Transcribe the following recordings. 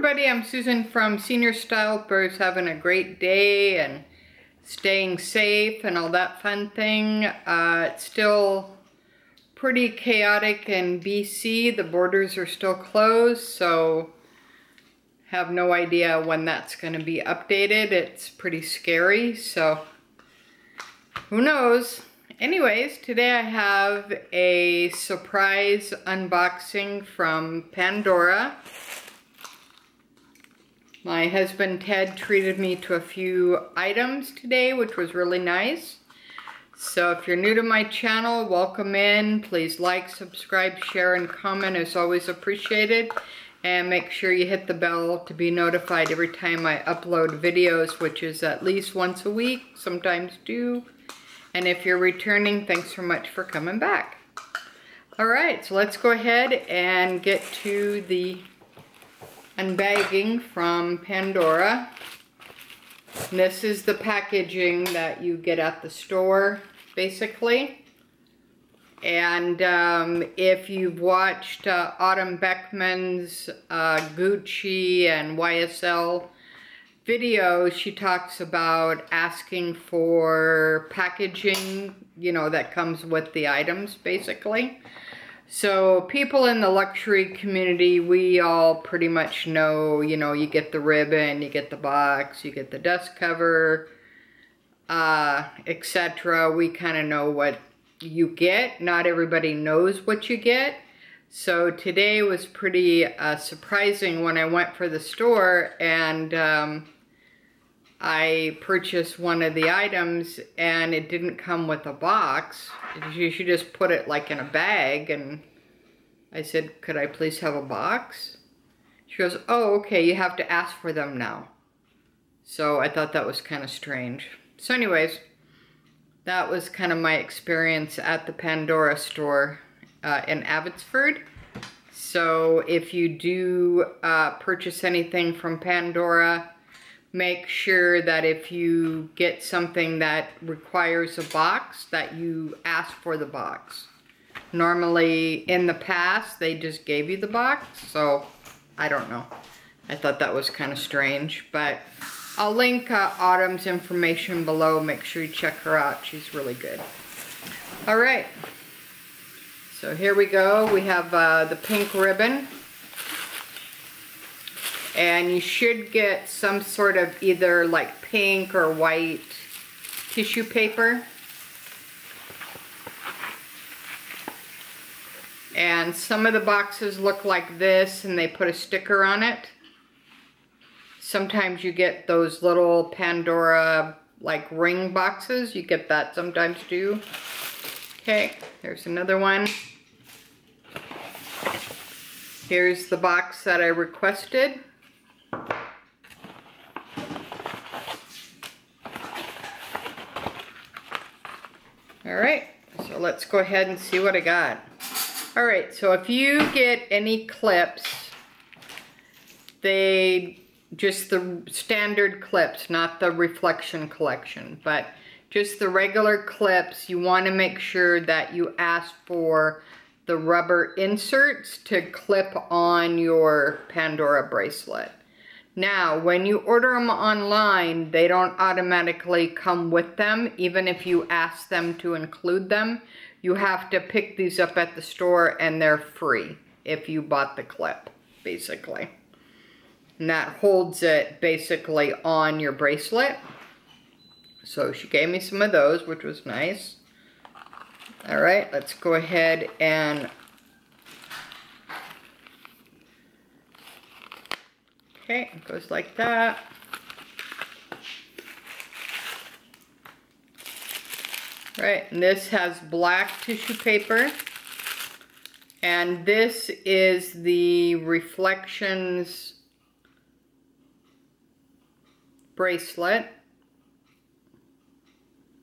everybody, I'm Susan from Senior Style. Hope having a great day and staying safe and all that fun thing. It's still pretty chaotic in BC. The borders are still closed, so have no idea when that's going to be updated. It's pretty scary, so who knows. Anyways, today I have a surprise unboxing from Pandora. My husband Ted treated me to a few items today, which was really nice. So if you're new to my channel, welcome in. Please like, subscribe, share, and comment is always appreciated. And make sure you hit the bell to be notified every time I upload videos, which is at least once a week, sometimes two. And if you're returning, thanks so much for coming back. All right, so let's go ahead and get to the unbagging from Pandora. And this is the packaging that you get at the store, basically. And if you've watched Autumn Beckman's Gucci and YSL videos, she talks about asking for packaging, you know, that comes with the items, basically. So people in the luxury community, we all pretty much know, you know, you get the ribbon, you get the box, you get the dust cover, etc. We kind of know what you get. Not everybody knows what you get. So today was pretty surprising when I went for the store and I purchased one of the items and it didn't come with a box. You should just put it like in a bag. And I said, could I please have a box? She goes, oh, okay, you have to ask for them now. So I thought that was kind of strange. So anyways, that was kind of my experience at the Pandora store in Abbotsford. So if you do purchase anything from Pandora, make sure that if you get something that requires a box, that you ask for the box. Normally, in the past, they just gave you the box, so I don't know. I thought that was kind of strange, but I'll link Autumn's information below. Make sure you check her out. She's really good. All right. So here we go. We have the pink ribbon. And you should get some sort of either like pink or white tissue paper. And some of the boxes look like this and they put a sticker on it. Sometimes you get those little Pandora like ring boxes. You get that sometimes too. Okay, there's another one. Here's the box that I requested. Alright, so let's go ahead and see what I got. Alright, so if you get any clips, just the standard clips, not the reflection collection, but just the regular clips, you want to make sure that you ask for the rubber inserts to clip on your Pandora bracelet. Now, when you order them online, they don't automatically come with them. Even if you ask them to include them, you have to pick these up at the store and they're free if you bought the clip, basically. And that holds it basically on your bracelet. So she gave me some of those, which was nice. All right, let's go ahead and okay, it goes like that. Right, and this has black tissue paper. And this is the Reflections bracelet.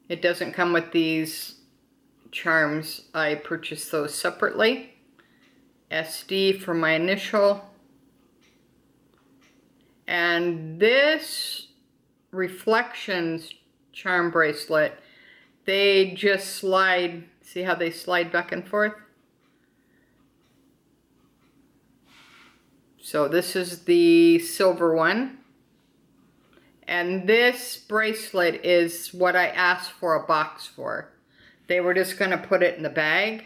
It doesn't come with these charms. I purchased those separately. SD for my initial. And this Reflections charm bracelet, they just slide. See how they slide back and forth? So this is the silver one. And this bracelet is what I asked for a box for. They were just gonna put it in the bag.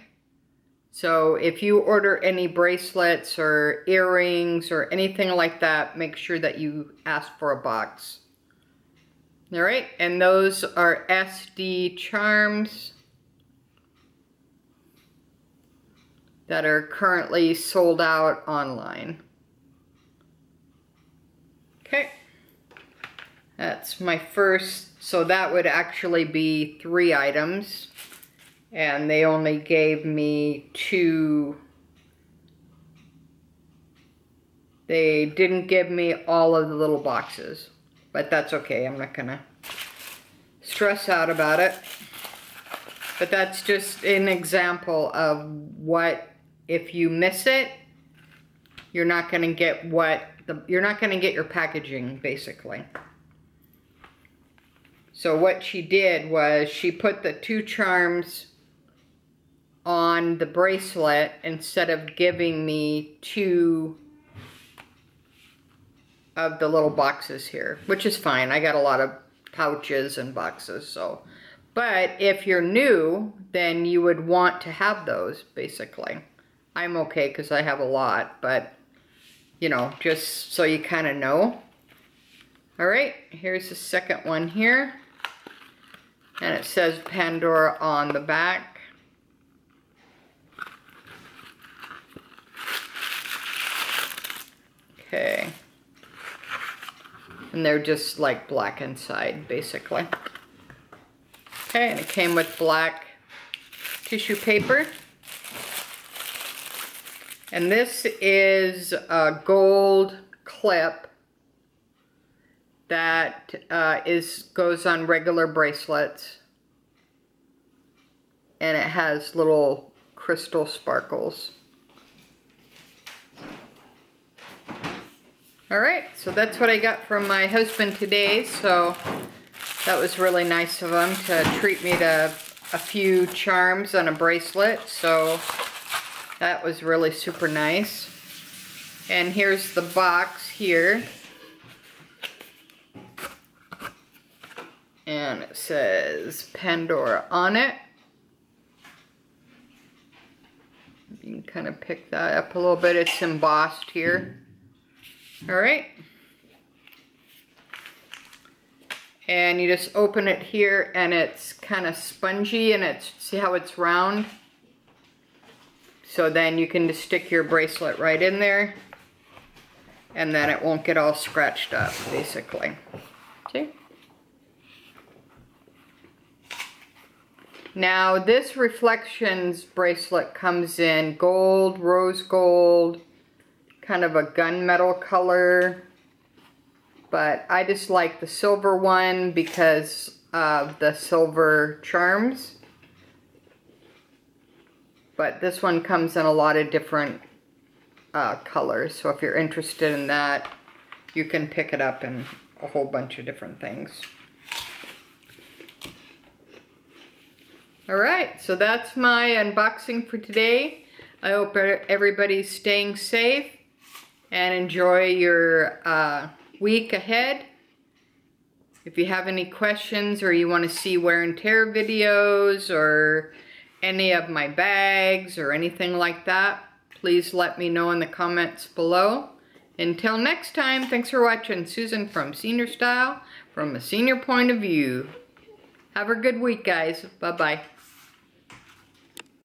So if you order any bracelets or earrings or anything like that, make sure that you ask for a box. All right, and those are SD charms that are currently sold out online. Okay, that's my first, so that would actually be 3 items, and they only gave me 2. They didn't give me all of the little boxes, but that's okay. I'm not gonna stress out about it. But that's just an example of what, if you miss it, you're not gonna get you're not gonna get your packaging, basically. So what she did was she put the 2 charms on the bracelet instead of giving me 2 of the little boxes here, which is fine. I got a lot of pouches and boxes, so. But if you're new, then you would want to have those, basically. I'm okay because I have a lot, but you know, just so you kind of know. All right, here's the second one here. And it says Pandora on the back. Okay. And they're just like black inside, basically. Okay, and it came with black tissue paper. And this is a gold clip that goes on regular bracelets. And it has little crystal sparkles. Alright, so that's what I got from my husband today. So that was really nice of him to treat me to a few charms and a bracelet. So that was really super nice. And here's the box here. And it says Pandora on it. You can kind of pick that up a little bit. It's embossed here. All right. And you just open it here and it's kind of spongy and see how it's round? So then you can just stick your bracelet right in there and then it won't get all scratched up, basically. See? Now this Reflections bracelet comes in gold, rose gold, kind of a gunmetal color. But I just like the silver one because of the silver charms. But this one comes in a lot of different colors. So if you're interested in that, you can pick it up in a whole bunch of different things. Alright, so that's my unboxing for today. I hope everybody's staying safe and enjoy your week ahead. If you have any questions or you want to see wear and tear videos or any of my bags or anything like that, please let me know in the comments below. Until next time, thanks for watching. Susan from Senior Style, from a senior point of view. Have a good week, guys. Bye-bye.